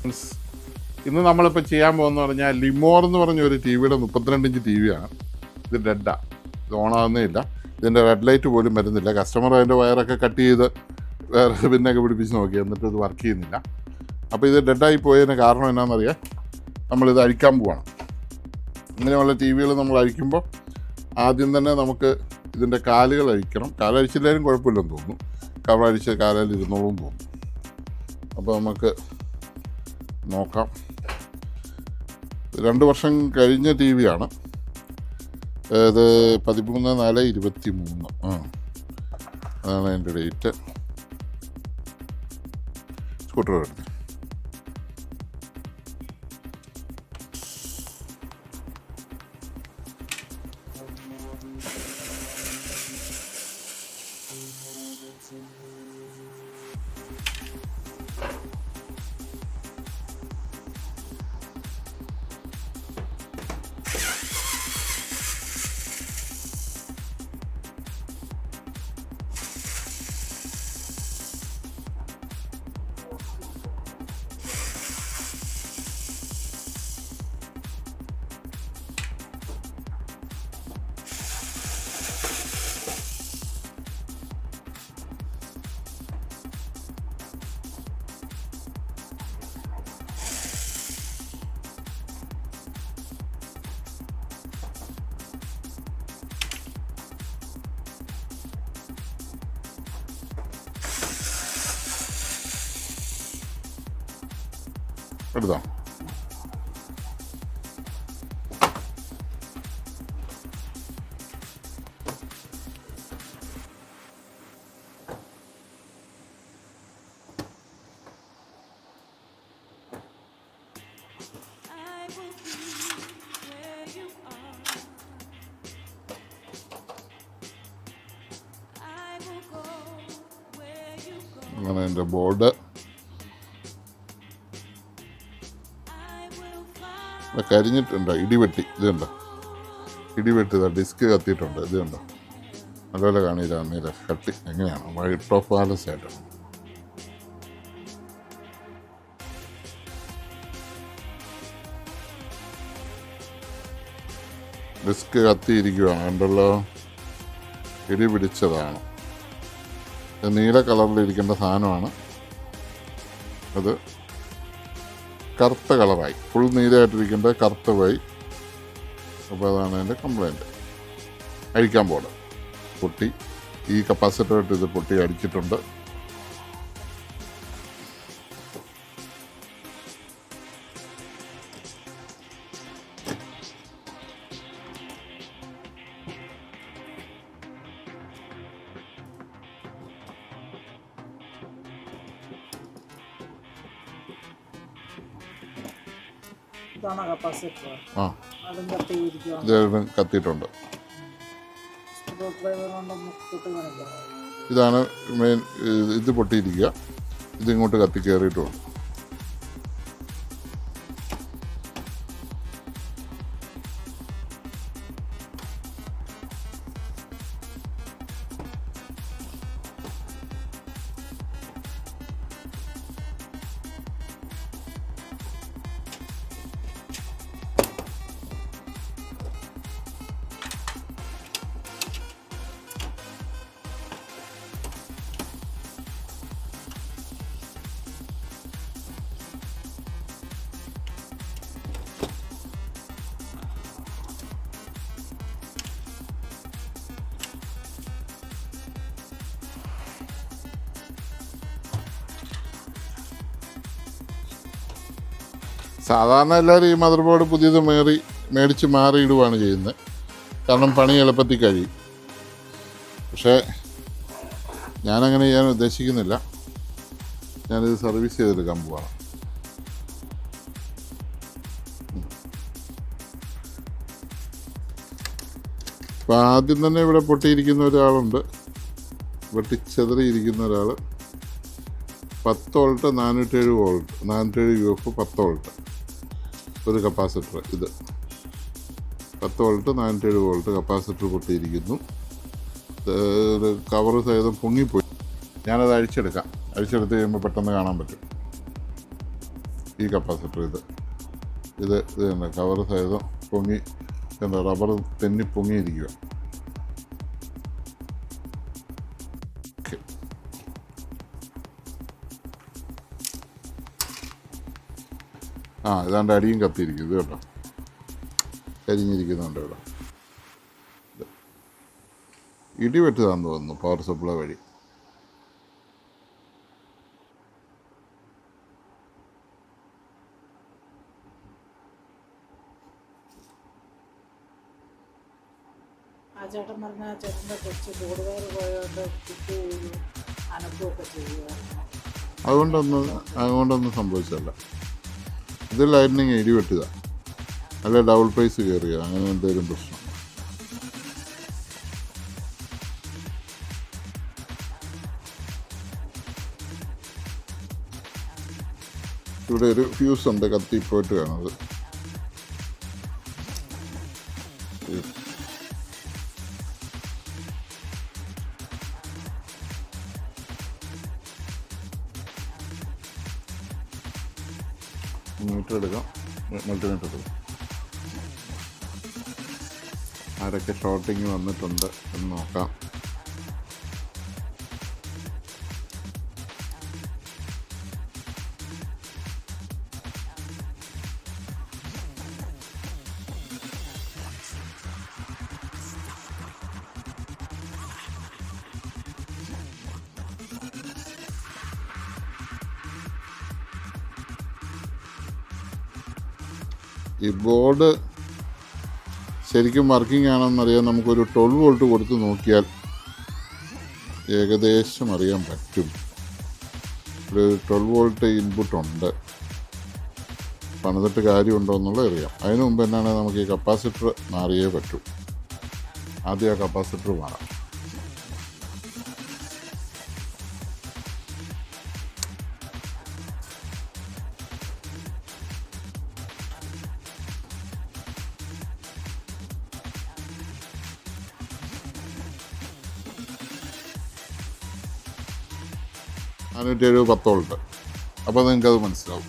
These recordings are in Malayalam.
മീൻസ് ഇന്ന് നമ്മളിപ്പോൾ ചെയ്യാൻ പോകുന്ന പറഞ്ഞാൽ ലിമോർ എന്ന് പറഞ്ഞ ഒരു ടി വിയുടെ 32 ഇഞ്ച് ടി വിയാണ്. ഇത് ഡെഡാണ്, ഇത് ഓണാകുന്നേ ഇല്ല. ഇതിൻ്റെ റെഡ് ലൈറ്റ് പോലും വരുന്നില്ല. കസ്റ്റമർ അതിൻ്റെ വയറൊക്കെ കട്ട് ചെയ്ത് വേറെ പിന്നൊക്കെ പിടിപ്പിച്ച് നോക്കി, എന്നിട്ട് ഇത് വർക്ക് ചെയ്യുന്നില്ല. അപ്പോൾ ഇത് ഡെഡായി പോയതിന് കാരണം എന്നാണെന്നറിയാം, നമ്മളിത് അഴിക്കാൻ പോവാണ്. ഇങ്ങനെയുള്ള ടി വികൾ നമ്മൾ അഴിക്കുമ്പോൾ ആദ്യം തന്നെ നമുക്ക് ഇതിൻ്റെ കാലുകൾ അഴിക്കണം. കാലഴിച്ചില്ലാലും കുഴപ്പമില്ലെന്ന് തോന്നുന്നു, കവർ അഴിച്ച് കാലിൽ ഇരുന്നോളും തോന്നുന്നു. അപ്പോൾ നമുക്ക് നോക്കാം. 2 വർഷം കഴിഞ്ഞ ടി വിയാണ് ഇത്. 13/4/23 അതാണ് അതിൻ്റെ ഡേറ്റ്. സ്കൂട്ടർ എടുത്ത് എടുത്തോ. അങ്ങനെ എൻ്റെ ബോർഡ് കരിഞ്ഞിട്ടുണ്ട്. ഇടിവെട്ടി ഇതുണ്ടോ, ഇടിവെട്ടി ഡിസ്ക് കത്തിയിട്ടുണ്ട്. ഇതുണ്ടോ, നല്ലപോലെ കാണില്ല കട്ടി എങ്ങനെയാണ് വൈറ്റ് ഓഫ് ബാലൻസ് ആയിട്ടാണ്. ഡിസ്ക് കത്തിയിരിക്കുകയാണ്, കണ്ടല്ലോ, ഇടി പിടിച്ചതാണ്. നീല കളറിലിരിക്കേണ്ട സാധനമാണ്, അത് കറുത്ത കളറായി, ഫുൾ നീലയായിട്ടിരിക്കേണ്ട കറുത്ത പോയി. അപ്പോൾ അതാണ് എൻ്റെ കംപ്ലൈൻറ്റ്. അഴിക്കാൻ പോകണം, പൊട്ടി. ഈ കപ്പാസിറ്ററായിട്ട് ഇത് പൊട്ടി അടിച്ചിട്ടുണ്ട്. ആ, ഇത് കത്തിയിട്ടുണ്ട്. ഇതാണ് മെയിൻ. ഇത് പൊട്ടിയിരിക്കുക, ഇതിങ്ങോട്ട് കത്തി കയറിയിട്ടുള്ളൂ. സാധാരണ എല്ലാവരും ഈ മദർ ബോർഡ് പുതിയത് മേടിച്ച് മാറിയിടുകയാണ് ചെയ്യുന്നത്, കാരണം പണി എളുപ്പത്തിൽ കഴിയും. പക്ഷേ ഞാനങ്ങനെ ചെയ്യാൻ ഉദ്ദേശിക്കുന്നില്ല. ഞാനിത് സർവീസ് ചെയ്തെടുക്കാൻ പോവാണ്. അപ്പോൾ ആദ്യം തന്നെ ഇവിടെ പൊട്ടിയിരിക്കുന്ന ഒരാളുണ്ട്, വെട്ടിച്ചെതറിയിരിക്കുന്ന ഒരാൾ. 10 വോൾട്ട് 407 വോൾട്ട് 407 UF 10 വോൾട്ട് ഒരു കപ്പാസിറ്റർ. ഇത് 10 വോൾട്ട് 407 വോൾട്ട് കപ്പാസിറ്റർ പൊട്ടിയിരിക്കുന്നു. ഒരു കവർ സഹിതം പൊങ്ങിപ്പോയി. ഞാനത് അഴിച്ചെടുത്ത് കഴിയുമ്പോൾ പെട്ടെന്ന് കാണാൻ പറ്റും. ഈ കപ്പാസിറ്റർ ഇത് തന്നെ കവർ സഹിതം പൊങ്ങി എന്താ റബ്ബർ തെന്നി പൊങ്ങിയിരിക്കുക. ഓക്കെ, ഇതാണ്ട് അടിയും കത്തിയിരിക്കും. ഇത് കേട്ടോ കരിഞ്ഞിരിക്കുന്നുണ്ട് ഇവിടെ. ഇടിവെട്ടതാന്ന് തോന്നുന്നു പവർ സപ്ലൈ വഴി. ചേട്ടൻ പറഞ്ഞ ചേട്ടൻ്റെ കൊച്ചു കൂടുതൽ പോയോണ്ട് കുട്ടി അനക്കമൊക്കെ ചെയ്യുമായിരുന്നു. അതുകൊണ്ടൊന്നും സംഭവിച്ചല്ല. ഇത് ലൈറ്റിനിങ് ഇടിവെട്ടുക, അല്ല ഡബിൾ പ്രൈസ് കയറുക, അങ്ങനെ എന്തെങ്കിലും പ്രശ്നം. ഇവിടെ ഒരു ഫ്യൂസ് ഉണ്ട്, കത്തിപ്പോയിട്ട് കാണുന്നത്. മീറ്റർ എടുക്കാം, മൾട്ടിമീറ്റർ എടുക്കാം. ആരൊക്കെ ഷോർട്ടിങ് വന്നിട്ടുണ്ട് എന്ന് നോക്കാം. ഈ ബോർഡ് ശരിക്കും വർക്കിംഗ് ആണെന്നറിയാൻ നമുക്കൊരു 12 വോൾട്ട് കൊടുത്ത് നോക്കിയാൽ ഏകദേശം അറിയാൻ പറ്റും. ഒരു 12 വോൾട്ട് ഇൻപുട്ട് ഉണ്ട്. പണിതിട്ട് കാര്യമുണ്ടോ എന്നുള്ളത് അറിയാം. അതിന് മുമ്പ് എന്നാണ് നമുക്ക് ഈ കപ്പാസിറ്റർ മാറിയേ പറ്റൂ. ആദ്യം ആ കപ്പാസിറ്റർ മാറാം. $470 10 വോൾട്ട്. അപ്പോൾ നിങ്ങൾക്കത് മനസ്സിലാവും.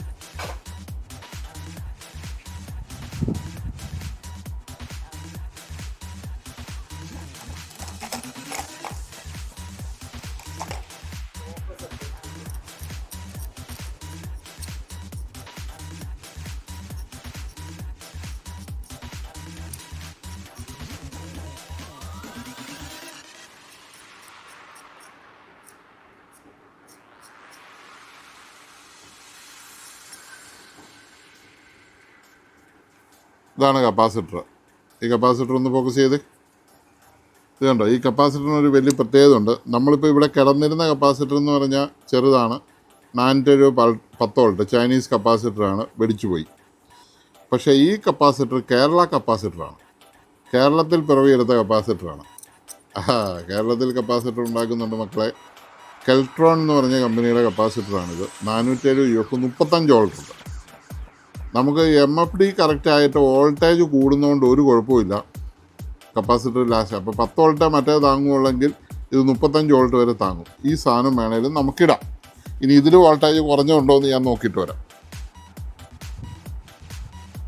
ഇതാണ് കപ്പാസിറ്റർ. ഈ കപ്പാസിറ്റർ ഒന്ന് ഫോക്കസ് ചെയ്ത് ഇത് കണ്ടോ. ഈ കപ്പാസിറ്ററിന് ഒരു വലിയ പ്രത്യേകത ഉണ്ട്. നമ്മളിപ്പോൾ ഇവിടെ കിടന്നിരുന്ന കപ്പാസിറ്റർ എന്ന് പറഞ്ഞാൽ ചെറുതാണ്, 470 10 വോൾട്ട് ചൈനീസ് കപ്പാസിറ്ററാണ്, വെടിച്ചു പോയി. പക്ഷേ ഈ കപ്പാസിറ്റർ കേരള കപ്പാസിറ്ററാണ്, കേരളത്തിൽ പിറവിയെടുത്ത കപ്പാസിറ്ററാണ്. കേരളത്തിൽ കപ്പാസിറ്റർ ഉണ്ടാക്കുന്നുണ്ട് മക്കളെ. കെൽട്രോൺ എന്ന് പറഞ്ഞ കമ്പനിയുടെ കപ്പാസിറ്ററാണിത്. 470 UF 35 വോൾട്ടുണ്ട്. നമുക്ക് MFD കറക്റ്റായിട്ട് വോൾട്ടേജ് കൂടുന്നതുകൊണ്ട് ഒരു കുഴപ്പമില്ല. കപ്പാസിറ്റർ ലാസ്റ്റ് അപ്പോൾ 10 വോൾട്ടേ മറ്റേ താങ്ങുകയുള്ളെങ്കിൽ ഇത് 35 വോൾട്ട് വരെ താങ്ങും. ഈ സാധനം വേണേലും നമുക്കിടാം. ഇനി ഇതിൽ വോൾട്ടേജ് കുറഞ്ഞുണ്ടോ എന്ന് ഞാൻ നോക്കിയിട്ട് വരാം.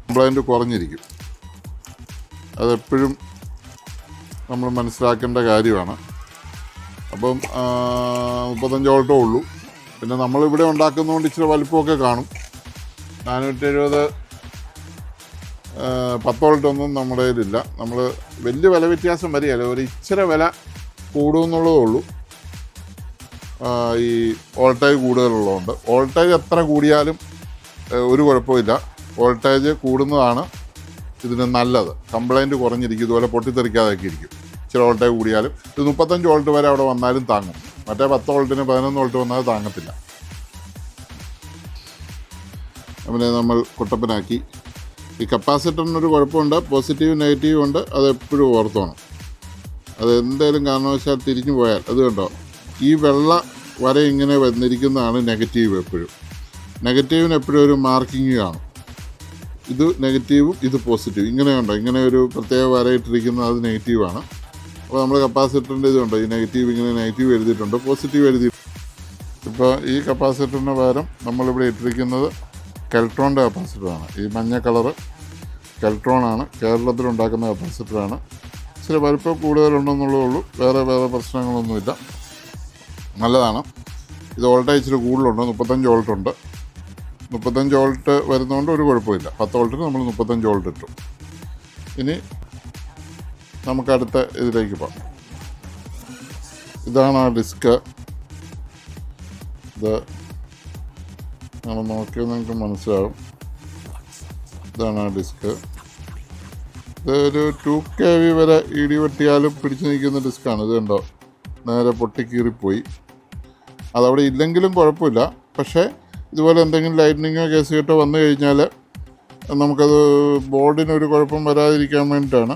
കംപ്ലൈൻറ്റ് കുറഞ്ഞിരിക്കും, അതെപ്പോഴും നമ്മൾ മനസ്സിലാക്കേണ്ട കാര്യമാണ്. അപ്പം 35 വോൾട്ടേ ഉള്ളൂ. പിന്നെ നമ്മളിവിടെ ഉണ്ടാക്കുന്നതുകൊണ്ട് ഇച്ചിരി വലിപ്പമൊക്കെ കാണും. 470 10 വോൾട്ടൊന്നും നമ്മുടെ കയ്യിലില്ല. നമ്മൾ വലിയ വില വ്യത്യാസം വരികയല്ല, ഒരു ഇച്ചിരി വില കൂടുമെന്നുള്ളതേ ഉള്ളൂ. ഈ വോൾട്ടേജ് കൂടുതലുള്ളതുകൊണ്ട്. വോൾട്ടേജ് എത്ര കൂടിയാലും ഒരു കുഴപ്പമില്ല. വോൾട്ടേജ് കൂടുന്നതാണ് ഇതിന് നല്ലത്. കംപ്ലൈൻറ്റ് കുറഞ്ഞിരിക്കും, ഇതുപോലെ പൊട്ടിത്തെറിക്കാതൊക്കെ ഇരിക്കും. ഇച്ചിരി വോൾട്ടേജ് കൂടിയാലും ഇത് 35 വോൾട്ട് വരെ അവിടെ വന്നാലും താങ്ങും. മറ്റേ 10 വോൾട്ടിന് 11 വോൾട്ട് വന്നാൽ താങ്ങത്തില്ല. അവനെ നമ്മൾ കുട്ടപ്പനാക്കി. ഈ കപ്പാസിറ്ററിനൊരു കുഴപ്പമുണ്ട്, പോസിറ്റീവ് നെഗറ്റീവ് ഉണ്ട്. അതെപ്പോഴും ഓർത്തോണം. അത് എന്തായാലും കാരണവശാൽ തിരിഞ്ഞു പോയാൽ അത് കണ്ടോ, ഈ വെള്ള വര ഇങ്ങനെ വന്നിരിക്കുന്നതാണ് നെഗറ്റീവ്. എപ്പോഴും നെഗറ്റീവിന് എപ്പോഴും ഒരു മാർക്കിങ് കാണും. ഇത് നെഗറ്റീവും ഇത് പോസിറ്റീവ് ഇങ്ങനെ ഉണ്ടോ, ഇങ്ങനെ ഒരു പ്രത്യേക വരയിട്ടിരിക്കുന്നത് അത് നെഗറ്റീവാണ്. അപ്പോൾ നമ്മൾ കപ്പാസിറ്ററിൻ്റെ ഇതുണ്ടോ, ഈ നെഗറ്റീവ് ഇങ്ങനെ നെഗറ്റീവ് എഴുതിയിട്ടുണ്ട്, പോസിറ്റീവ് എഴുതിയിട്ടുണ്ട്. ഇപ്പോൾ ഈ കപ്പാസിറ്ററിന് പകരം നമ്മളിവിടെ ഇട്ടിരിക്കുന്നത് കെൽട്രോണിൻ്റെ കപ്പാസിറ്ററാണ്. ഈ മഞ്ഞ കളറ് കെൽട്രോണാണ്, കേരളത്തിലുണ്ടാക്കുന്ന കപ്പാസിറ്ററാണ്. ഇച്ചിരി വലിപ്പം കൂടുതലുണ്ടെന്നുള്ളതേ ഉള്ളൂ, വേറെ പ്രശ്നങ്ങളൊന്നുമില്ല. നല്ലതാണ്. ഇത് വോൾട്ടേജ് ഇച്ചിരി കൂടുതലുണ്ട്, 35 വോൾട്ടുണ്ട്. 35 വോൾട്ട് വരുന്നതുകൊണ്ട് ഒരു കുഴപ്പമില്ല. 10 വോൾട്ടിന് നമ്മൾ 35 വോൾട്ട് ഇട്ടു. ഇനി നമുക്ക് അടുത്ത ഇതിലേക്ക് പോകാം. ഇതാണ് ആ ഡിസ്ക്. ഇത് നമ്മൾ നോക്കിയാൽ നിങ്ങൾക്ക് മനസ്സിലാവും. ഇതാണ് ആ ഡിസ്ക്. ഇതൊരു 2 kV വരെ ഇടി വെട്ടിയാലും പിടിച്ചു നിൽക്കുന്ന ഡിസ്ക്കാണ്. ഇത് കണ്ടോ, നേരെ പൊട്ടിക്കീറിപ്പോയി. അതവിടെ ഇല്ലെങ്കിലും കുഴപ്പമില്ല. പക്ഷേ ഇതുപോലെ എന്തെങ്കിലും ലൈറ്റനിങ്ങോ കേസ് കേട്ടോ വന്നു കഴിഞ്ഞാൽ നമുക്കത് ബോർഡിനൊരു കുഴപ്പം വരാതിരിക്കാൻ വേണ്ടിയിട്ടാണ്.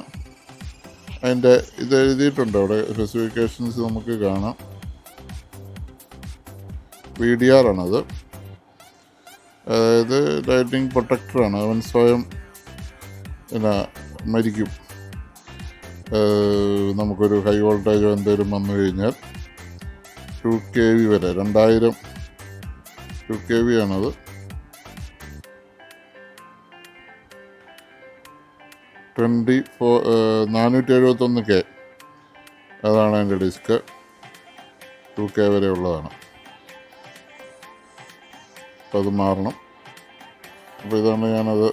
അതിൻ്റെ ഇത് എഴുതിയിട്ടുണ്ട് അവിടെ, സ്പെസിഫിക്കേഷൻസ് നമുക്ക് കാണാം. VDR ആണത്, അതായത് ലൈറ്റിംഗ് പ്രൊട്ടക്ടറാണ്. അവൻ സ്വയം പിന്നെ മരിക്കും. നമുക്കൊരു ഹൈ വോൾട്ടേജോ എന്തെങ്കിലും വന്നു കഴിഞ്ഞാൽ 2 kV വരെ, 2000 2 kV ആണത്. 471K അതാണ് അതിൻ്റെ ഡിസ്ക്. 2K വരെ ഉള്ളതാണ്. അപ്പോൾ അത് മാറണം. അപ്പോൾ ഇതാണ് ഞാനത്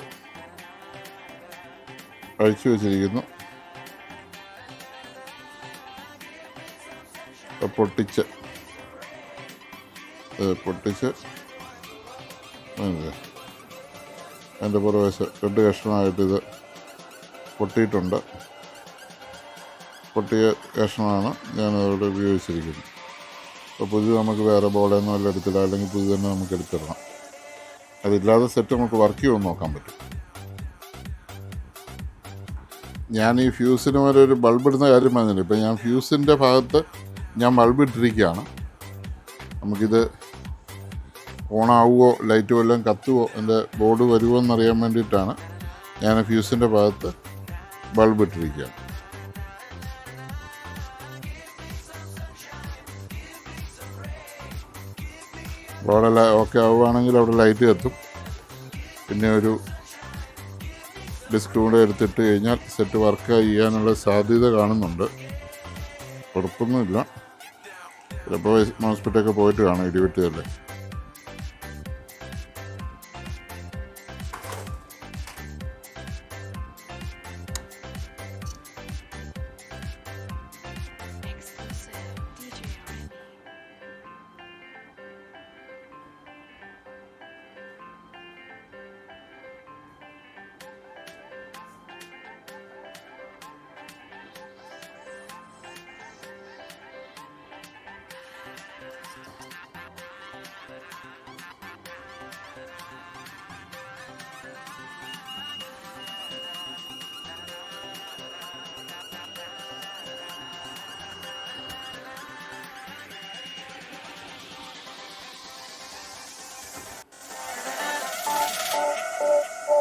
അഴിച്ചു വെച്ചിരിക്കുന്നു. പൊട്ടിച്ച് അതിൻ്റെ പുറവശം 2 കഷ്ണമായിട്ടിത് പൊട്ടിയിട്ടുണ്ട്. പൊട്ടിയ കഷ്ണമാണ് ഞാനതോടെ ഉപയോഗിച്ചിരിക്കുന്നത്. അപ്പോൾ പുതിയ നമുക്ക് വേറെ ബോർഡൊന്നും എല്ലാം എടുത്തില്ല, അല്ലെങ്കിൽ പുതിയ തന്നെ നമുക്ക് എടുത്തിടണം. അതില്ലാതെ സെറ്റ് നമുക്ക് വർക്ക് ചെയ്യുമെന്ന് നോക്കാൻ പറ്റും. ഞാൻ ഈ ഫ്യൂസിന് വരെ ഒരു ബൾബ് ഇടുന്ന കാര്യം പറഞ്ഞില്ല. ഇപ്പം ഞാൻ ഫ്യൂസിൻ്റെ ഭാഗത്ത് ഞാൻ ബൾബ് ഇട്ടിരിക്കുകയാണ്. നമുക്കിത് ഓണാവുമോ ലൈറ്റ് വല്ലതും കത്തുമോ എൻ്റെ ബോർഡ് വരുമോ എന്നറിയാൻ വേണ്ടിയിട്ടാണ് ഞാൻ ഫ്യൂസിൻ്റെ ഭാഗത്ത് ബൾബ് ഇട്ടിരിക്കുകയാണ്. ബോർഡെല്ലാം ഓക്കെ ആവുകയാണെങ്കിൽ അവിടെ ലൈറ്റ് കത്തും. പിന്നെ ഒരു ഡിസ്ക് കൂടെ എടുത്തിട്ട് കഴിഞ്ഞാൽ സെറ്റ് വർക്ക് ചെയ്യാനുള്ള സാധ്യത കാണുന്നുണ്ട്. ഉറപ്പൊന്നുമില്ല, ചിലപ്പോൾ ഹോസ്പിറ്റലൊക്കെ പോയിട്ട് കാണാം ഇടിവെട്ടിയല്ലേ.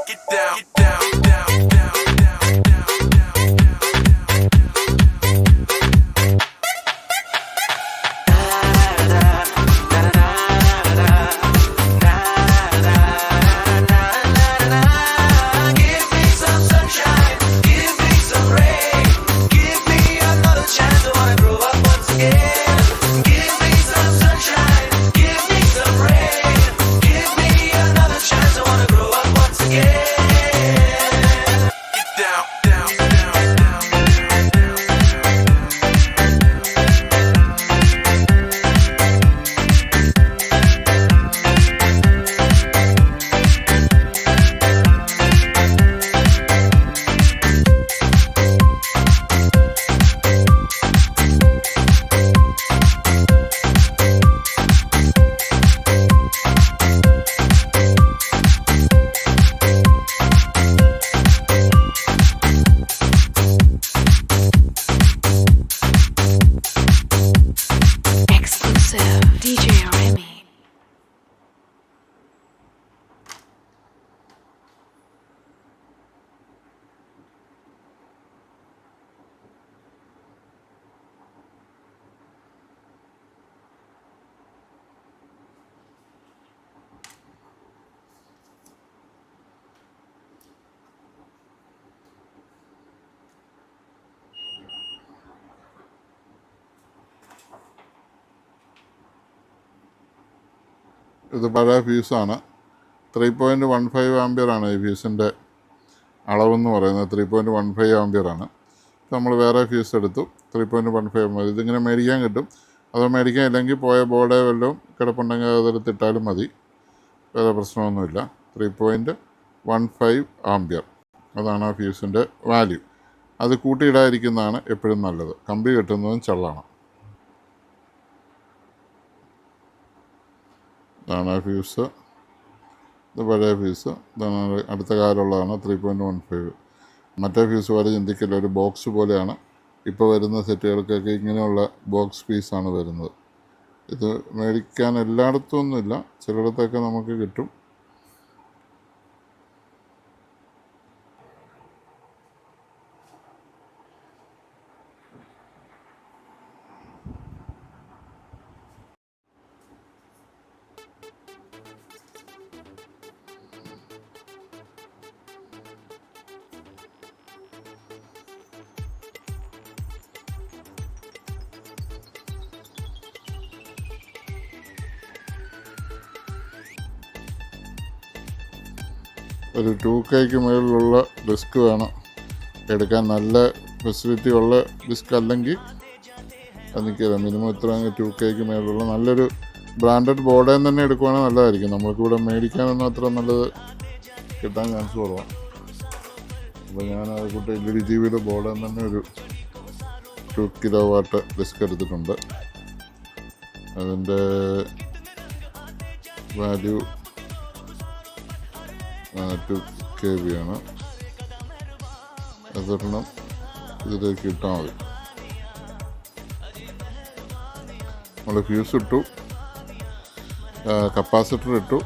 Get down, get down, down, down, down, down, Give me some sunshine, give me some rain, give me another chance. I wanna grow up once again. Give me some sunshine, give me some rain, give me another chance. I wanna grow up once again. ഇത് പഴയ ഫ്യൂസാണ്. 3.15 ആംബിയറാണ് ഈ ഫ്യൂസിൻ്റെ അളവെന്ന് പറയുന്നത്. 3.15 ആംബിയറാണ്. നമ്മൾ വേറെ ഫ്യൂസ് എടുത്തു. 3.15 ഇതിങ്ങനെ മേടിക്കാൻ കിട്ടും. അത് മേടിക്കാൻ ഇല്ലെങ്കിൽ പോയ ബോർഡേ വല്ലതും കിടപ്പുണ്ടെങ്കിൽ അതെടുത്തിട്ടാലും മതി, വേറെ പ്രശ്നമൊന്നുമില്ല. 3.15 ആംബിയർ അതാണ് ആ ഫ്യൂസിൻ്റെ വാല്യൂ. അത് കൂട്ടിയിടാതിരിക്കുന്നതാണ് എപ്പോഴും നല്ലത്. കമ്പി കെട്ടുന്നതും ചള്ളാണ്. ഇതാണ് ആ ഫ്യൂസ്. ഇത് പഴയ ഫ്യൂസ്. ഇതാണ് അടുത്ത കാലമുള്ളതാണ് 3.15. മറ്റേ ഫ്യൂസ് പോലെ ചിന്തിക്കില്ല, ഒരു ബോക്സ് പോലെയാണ്. ഇപ്പോൾ വരുന്ന സെറ്റുകൾക്കൊക്കെ ഇങ്ങനെയുള്ള ബോക്സ് പീസാണ് വരുന്നത്. ഇത് മേടിക്കാൻ എല്ലായിടത്തും ഒന്നുമില്ല, ചിലയിടത്തൊക്കെ നമുക്ക് കിട്ടും. ഒരു 2Kക്ക് മുകളിലുള്ള ഡിസ്ക് വേണം എടുക്കാൻ. നല്ല ഫെസിലിറ്റി ഉള്ള ഡിസ്ക് അല്ലെങ്കിൽ അത് നിൽക്കില്ല. മിനിമം ഇത്ര 2Kക്ക് മുകളിലുള്ള നല്ലൊരു ബ്രാൻഡഡ് ബോർഡിൽ തന്നെ എടുക്കുവാണെങ്കിൽ നല്ലതായിരിക്കും. നമുക്കിവിടെ മേടിക്കാനൊന്നും അത്ര നല്ലത് കിട്ടാൻ ചാൻസ് കുറവാണ്. അപ്പോൾ ഞാൻ അത് കൂട്ട് LED TVയുടെ ബോർഡിൽ തന്നെ ഒരു 2 kW ഡിസ്ക് എടുത്തിട്ടുണ്ട്. അതിൻ്റെ വാല്യൂ 2 KB ആണ്. അതൊരെണ്ണം ഇതിലേക്ക് ഇട്ടാൽ മതി. നമ്മൾ ഫ്യൂസ് ഇട്ടു, കപ്പാസിറ്റർ ഇട്ടു,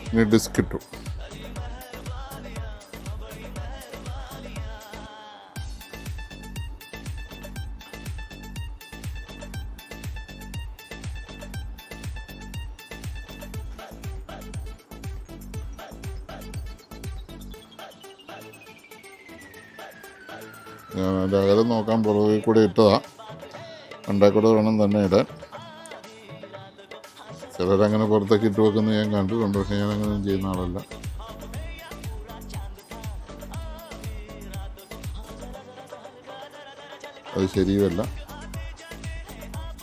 ഇനി ഡിസ്ക് ഇട്ടു. ഞാൻ അതിൻ്റെ അകലം നോക്കാൻ പുറകിൽ കൂടെ ഇട്ടതാണ്. ഉണ്ടാക്കി കൂടെ വേണം തന്നെ ഇടാൻ. ചിലരങ്ങനെ പുറത്തേക്ക് ഇട്ട് വെക്കുന്നത് ഞാൻ കണ്ടിട്ടുണ്ട്, പക്ഷേ ഞാനങ്ങനെ ചെയ്യുന്ന ആളല്ല. അത് ശരിയുമല്ല.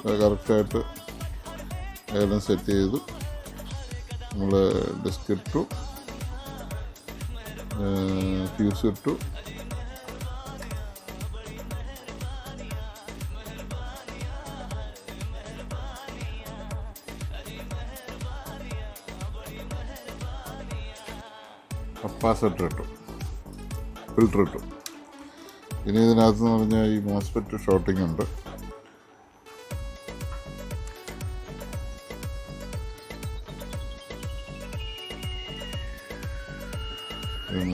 അത് കറക്റ്റായിട്ട് ഏതെങ്കിലും സെറ്റ് ചെയ്തു. നമ്മൾ ഡിസ്ക് ഇട്ടു, ഫ്യൂസ് ഇട്ടു, കപ്പാസിറ്റർ ഇട്ടു, ഫിൽറ്റർ ഇട്ടു. ഇനി ഇതിനകത്ത് എന്ന് പറഞ്ഞാൽ ഈ മോസ്ഫെറ്റ് ഷോർട്ടിംഗ് ഉണ്ട്.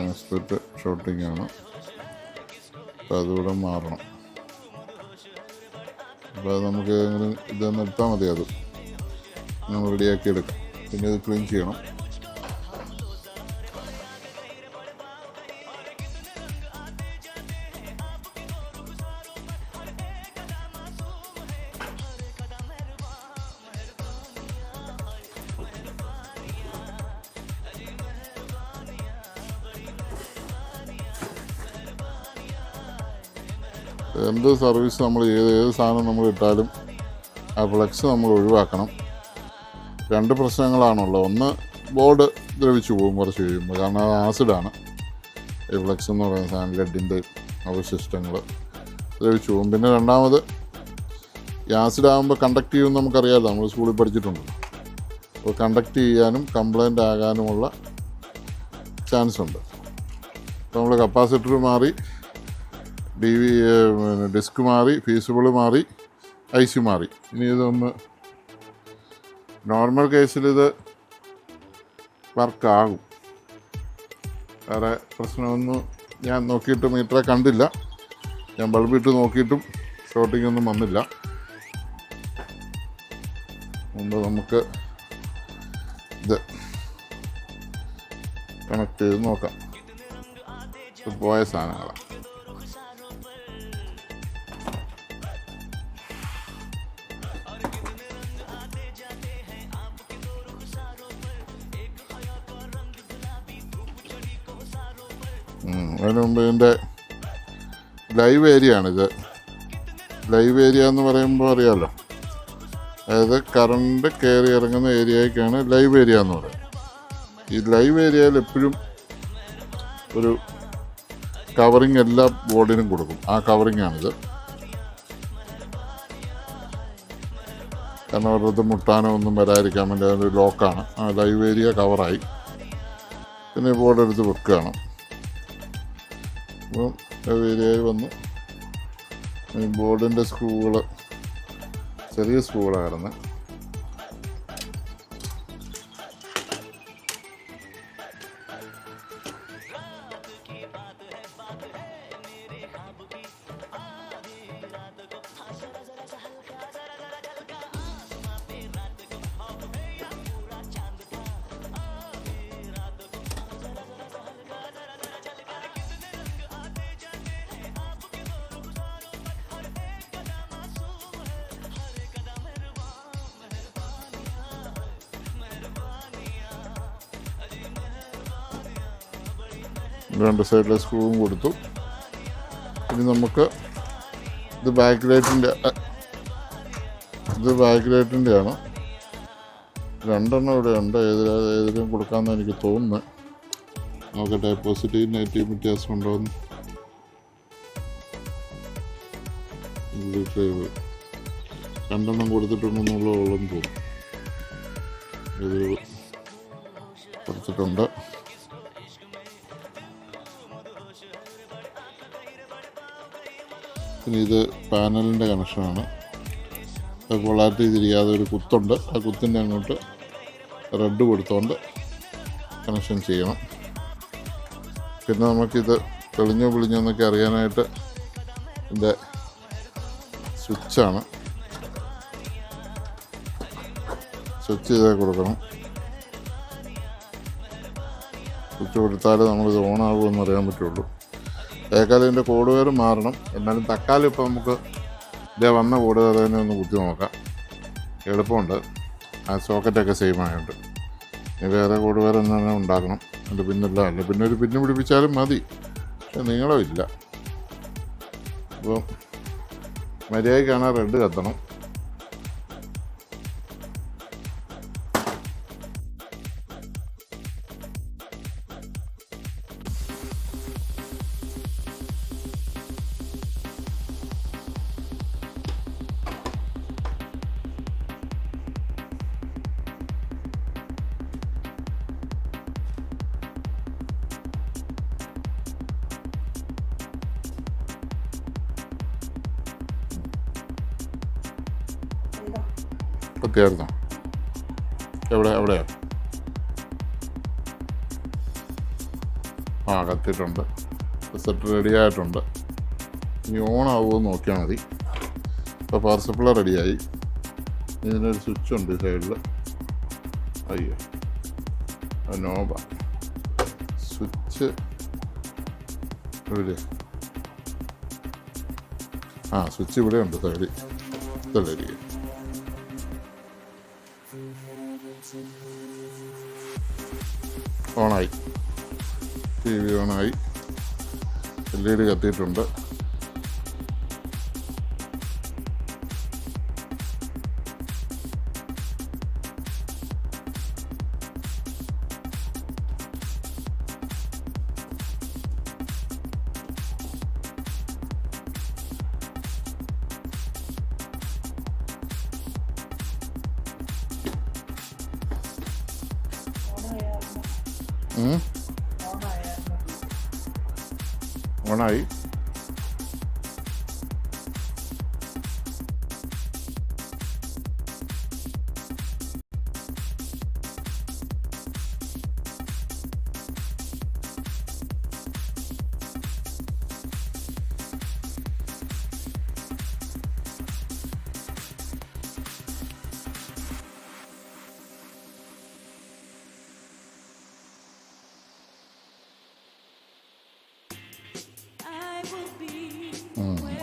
മോസ്ഫെറ്റ് ഷോർട്ടിംഗ് ആണ്. അപ്പോൾ അതുകൂടെ മാറണം. അപ്പോൾ അത് നമുക്ക് ഇതൊന്ന് എടുത്താൽ മതി. അത് നമ്മൾ റെഡിയാക്കി എടുക്കാം. പിന്നെ ഇത് ക്ലീൻ ചെയ്യണം. എന്ത് സർവീസ് നമ്മൾ ഏത് സാധനം നമ്മൾ ഇട്ടാലും ആ ഫ്ലെക്സ് നമ്മൾ ഒഴിവാക്കണം. 2 പ്രശ്നങ്ങളാണുള്ളത്. ഒന്ന്, ബോർഡ് ദ്രവിച്ചു പോകും കുറച്ച് കഴിയുമ്പോൾ, കാരണം അത് ആസിഡാണ്. ഈ ഫ്ലെക്സ് എന്ന് പറയുന്ന സാധനം ലെഡിൻ്റെ അവശിഷ്ടങ്ങൾ ദ്രവിച്ചു പോകും. പിന്നെ രണ്ടാമത്, ഈ ആസിഡ് ആകുമ്പോൾ കണ്ടക്ട് ചെയ്യുമെന്ന് നമുക്കറിയാമല്ലോ, നമ്മൾ സ്കൂളിൽ പഠിച്ചിട്ടുണ്ട്. അപ്പോൾ കണ്ടക്ട് ചെയ്യാനും കംപ്ലൈൻ്റ് ആകാനുമുള്ള ചാൻസ് ഉണ്ട്. അപ്പോൾ നമ്മൾ കപ്പാസിറ്റർ മാറി, ഡിസ്ക് മാറി, ഫീസിബിൾ മാറി, IC മാറി. ഇനി ഇതൊന്ന് നോർമൽ കേസിൽ ഇത് വർക്കാകും. വേറെ പ്രശ്നമൊന്നും ഞാൻ നോക്കിയിട്ട് മീറ്ററെ കണ്ടില്ല. ഞാൻ ബൾബിട്ട് നോക്കിയിട്ടും ഷോർട്ടിംഗ് ഒന്നും വന്നില്ല. മുമ്പ് നമുക്ക് ഇത് കണക്ട് ചെയ്ത് നോക്കാം. ഇത് പോയ സാധനങ്ങളാണ്. അതിന് മുമ്പ് ഇതിൻ്റെ ലൈവ് ഏരിയ ആണിത്. ലൈവ് ഏരിയ എന്ന് പറയുമ്പോൾ അറിയാമല്ലോ, അതായത് കറണ്ട് കയറി ഇറങ്ങുന്ന ഏരിയയ്ക്കാണ് ലൈവ് ഏരിയ എന്ന് പറയുന്നത്. ഈ ലൈവ് ഏരിയയിൽ എപ്പോഴും ഒരു കവറിങ് എല്ലാ ബോർഡിനും കൊടുക്കും. ആ കവറിങ്ങാണിത്. കാരണം അവരുടെ മുട്ടാനോ ഒന്നും വരാതിരിക്കാൻ വേണ്ടി അതൊരു ലോക്കാണ്. ആ ലൈവ് ഏരിയ കവറായി. പിന്നെ ഈ ബോർഡ് എടുത്ത് വെക്കുകയാണ്. അപ്പം ലൈവ് ഏരിയയിൽ വന്ന് ഈ ബോർഡിൻ്റെ സ്ക്രൂകൾ ചെറിയ സ്ക്രൂകളായിരുന്നു. രണ്ട് സൈഡിലെ സ്ക്രൂവും കൊടുത്തു. ഇനി നമുക്ക് ഇത് ബാക്ക് ലൈറ്റിൻ്റെയാണ്. രണ്ടെണ്ണം ഇവിടെ ഉണ്ട്. ഏതിലും കൊടുക്കാമെന്ന് എനിക്ക് തോന്നുന്നു. നോക്കട്ടെ പോസിറ്റീവ് നെഗറ്റീവ് വ്യത്യാസം ഉണ്ടോയെന്ന്. രണ്ടെണ്ണം കൊടുത്തിട്ടുണ്ടെന്നുള്ളതെന്ന് തോന്നുന്നു. ഇത് കൊടുത്തിട്ടുണ്ട്. പിന്നെ ഇത് പാനലിൻ്റെ കണക്ഷനാണ്. അത് പൊളാറ്റ് ചെയ്തിരിക്കാതെ ഒരു കുത്തുണ്ട്. ആ കുത്തിൻ്റെ അങ്ങോട്ട് റെഡ് കൊടുത്തുകൊണ്ട് കണക്ഷൻ ചെയ്യണം. പിന്നെ നമുക്കിത് തെളിഞ്ഞോ പൊളിഞ്ഞോ എന്നൊക്കെ അറിയാനായിട്ട് ഇതിൻ്റെ സ്വിച്ചാണ്. സ്വിച്ച് ചെയ്താൽ കൊടുക്കണം. സ്വിച്ച് കൊടുത്താലേ നമ്മളിത് ഓണാകുമെന്ന് അറിയാൻ പറ്റുള്ളൂ. ഏക്കാലം ഇതിൻ്റെ കോഡ് വെയർ മാറണം. എന്നാലും തക്കാലം ഇപ്പോൾ നമുക്ക് ഇതേ വന്ന കോഡ് വെയർ തന്നെ ഒന്ന് കുത്തി നോക്കാം. എളുപ്പമുണ്ട്. ആ സോക്കറ്റൊക്കെ സെയിം ആയതുകൊണ്ട്. ഇനി വേറെ കോഡ് വെയർ തന്നെ ഉണ്ടാക്കണം. അതിൻ്റെ പിന്നെല്ലാം അല്ല. പിന്നെ ഒരു പിന്ന് പിടിപ്പിച്ചാലും മതി. പക്ഷെ നീളമില്ല. അപ്പോൾ മര്യാദയ്ക്കാണ് റെഡ് കത്തണം. കത്തിയായിരുന്നോ? എവിടെയാ? ആ കത്തിയിട്ടുണ്ട്. സെറ്റ് റെഡി ആയിട്ടുണ്ട്. ഇനി ഓണാവുമോ എന്ന് നോക്കിയാൽ മതി. ഇപ്പോൾ പവർ സപ്ലൈ റെഡിയായി. ഇതിനൊരു സ്വിച്ചുണ്ട് സൈഡിൽ. അയ്യോ നോബ സ്വിച്ച് ഇവിടെ. ആ സ്വിച്ച് ഇവിടെ ഉണ്ട് സൈഡിൽ. ഇതല്ലേ ഓണായി. TV ഓണായി. LED കത്തിയിട്ടുണ്ട്. ഓണായി.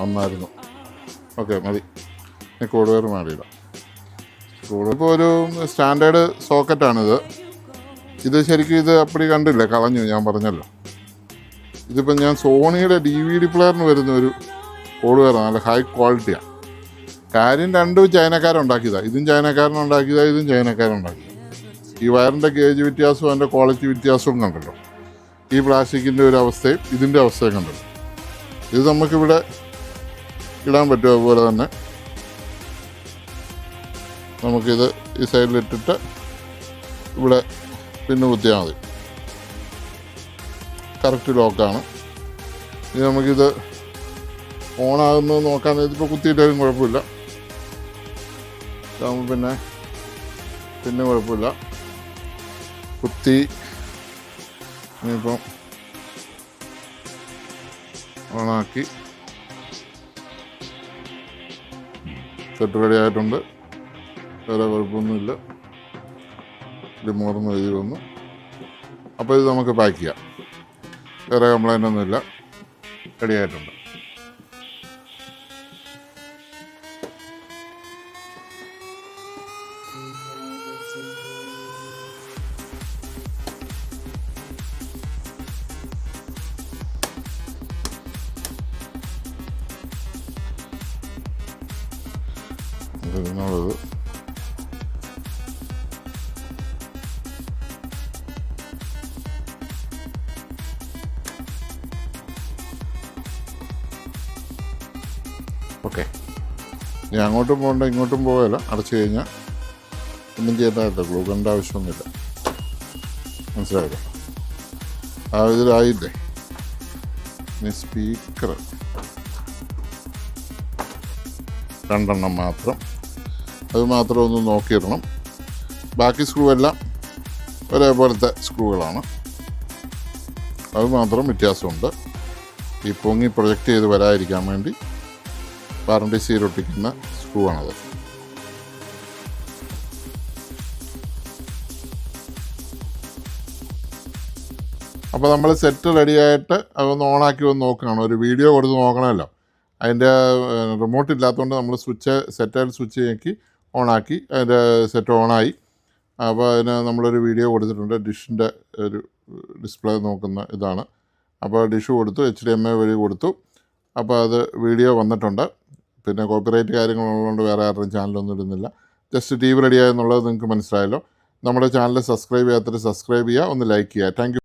ഒന്നായിരുന്നു. ഓക്കെ മതി. കോഡ് വെയർ മാറിയിടാം. ഇപ്പോൾ ഒരു സ്റ്റാൻഡേർഡ് സോക്കറ്റാണിത്. ഇത് ശരിക്കും ഇത് അപ്പടി കണ്ടില്ല, കളഞ്ഞു. ഞാൻ പറഞ്ഞല്ലോ ഇതിപ്പോൾ ഞാൻ സോണിയുടെ DVD പ്ലെയറിന് വരുന്ന ഒരു കോഡ് വയറാണ്, നല്ല ഹൈ ക്വാളിറ്റിയാണ്. കാര്യം രണ്ടും ചൈനക്കാരുണ്ടാക്കിയതാണ്. ഇതും ചൈനക്കാരനുണ്ടാക്കിയതാണ്, ഇതും ചൈനക്കാരുണ്ടാക്കിയതാണ്. ഈ വയറിൻ്റെ ഗേജ് വ്യത്യാസവും അതിൻ്റെ ക്വാളിറ്റി വ്യത്യാസവും കണ്ടല്ലോ. ഈ പ്ലാസ്റ്റിക്കിൻ്റെ ഒരു അവസ്ഥയും ഇതിൻ്റെ അവസ്ഥയും കണ്ടല്ലോ. ഇത് നമുക്കിവിടെ ഇടാൻ പറ്റും. അതുപോലെ തന്നെ നമുക്കിത് ഈ സൈഡിലിട്ടിട്ട് ഇവിടെ പിന്നെ കുത്തിയാൽ മതി. കറക്റ്റ് ലോക്കാണ്. ഇനി നമുക്കിത് ഓണാകുന്നത് നോക്കാൻ, ഇതിപ്പോൾ കുത്തിയിട്ടാലും കുഴപ്പമില്ല. ഇതാകുമ്പോൾ പിന്നെ കുഴപ്പമില്ല. കുത്തി ഇനിയിപ്പം ഓണാക്കി സെറ്റ് റെഡി ആയിട്ടുണ്ട്. വേറെ കുഴപ്പമൊന്നുമില്ല. ലിമോർന്ന് എഴുതി വന്നു. അപ്പോൾ ഇത് നമുക്ക് പാക്ക് ചെയ്യാം. വേറെ കംപ്ലൈൻ്റ് ഒന്നുമില്ല. റെഡി ആയിട്ടുണ്ട്. ഇതിനുള്ളത് ഓക്കെ. ഇനി അങ്ങോട്ടും പോകണ്ട ഇങ്ങോട്ടും പോകല. അടച്ചു കഴിഞ്ഞാൽ ഒന്നും ചെയ്യേണ്ടതായില്ല. ഗ്ലൂ ഗണ്ണിൻ്റെ ആവശ്യമൊന്നുമില്ല. മനസ്സിലായില്ല? ആ ഇതിലായില്ലേ. ഇനി സ്പീക്കർ 2 മാത്രം. അത് മാത്രം ഒന്ന് നോക്കിയിടണം. ബാക്കി സ്ക്രൂ എല്ലാം ഒരേപോലത്തെ സ്ക്രൂകളാണ്. അത് മാത്രം വ്യത്യാസമുണ്ട്. ഈ പൊങ്ങി പ്രൊജക്റ്റ് ചെയ്ത് വരാതിരിക്കാൻ വേണ്ടി വാറണ്ടി സീൽ ഒട്ടിക്കുന്ന സ്ക്രൂ ആണത്. അപ്പോൾ നമ്മൾ സെറ്റ് റെഡിയായിട്ട് അതൊന്ന് ഓണാക്കി ഒന്ന് നോക്കുകയാണ്. ഒരു വീഡിയോ കൊടുത്ത് നോക്കണമല്ലോ. അതിൻ്റെ റിമോട്ട് ഇല്ലാത്തതുകൊണ്ട് നമ്മൾ സെറ്റായിട്ട് സ്വിച്ച് ഞെക്കി ഓണാക്കി. അതിൻ്റെ സെറ്റ് ഓണായി. അപ്പോൾ അതിന് നമ്മളൊരു വീഡിയോ കൊടുത്തിട്ടുണ്ട്. ഡിഷിൻ്റെ ഒരു ഡിസ്പ്ലേ നോക്കുന്ന ഇതാണ്. അപ്പോൾ ഡിഷ് കൊടുത്തു, HDMI വഴി കൊടുത്തു. അപ്പോൾ അത് വീഡിയോ വന്നിട്ടുണ്ട്. പിന്നെ കോപ്പിറൈറ്റ് കാര്യങ്ങളുള്ളതുകൊണ്ട് വേറെ ആരുടെയും ചാനലൊന്നും ഇടുന്നില്ല. ജസ്റ്റ് TV റെഡിയായെന്നുള്ളത് നിങ്ങൾക്ക് മനസ്സിലായല്ലോ. നമ്മുടെ ചാനൽ സബ്സ്ക്രൈബ് ചെയ്യാത്തവർ സബ്സ്ക്രൈബ് ചെയ്യുക, ഒന്ന് ലൈക്ക് ചെയ്യുക. Thank you.